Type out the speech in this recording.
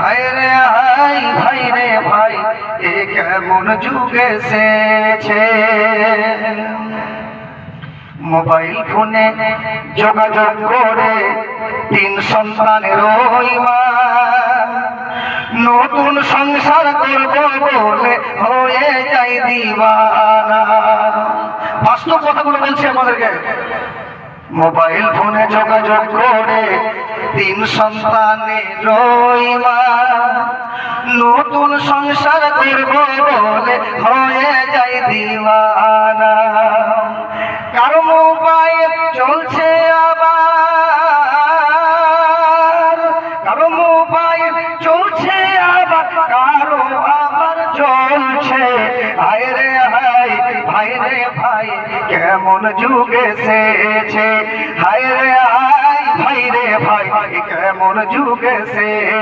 হায় রে হায় ভাই রে ভাই, এ কেমন যুগ এসেছে। মোবাইল ফোনে যোগাযোগ করে 3 সন্তানের ওই মা নতুন সংসার করব বলে হয়ে যায় দিওয়ানা। বাস্তব কথাগুলো বলছে আমাদেরকে। মোবাইল ফোনে যোগাযোগ করে 3 সন্তানের ওই মা নতুন সংসার করব বলে হয়ে যায় দিওয়ানা। কারো মোবাইল চলছে আবার, কারো মোবাইল চলছে আবার, কারো আবার চলছে। হায় রে হায় ভাই রে ভাই, কেমন যুগ এসেছে। হায় রে হায় ভাই রে ভাই, কেমন যুগ এসেছে।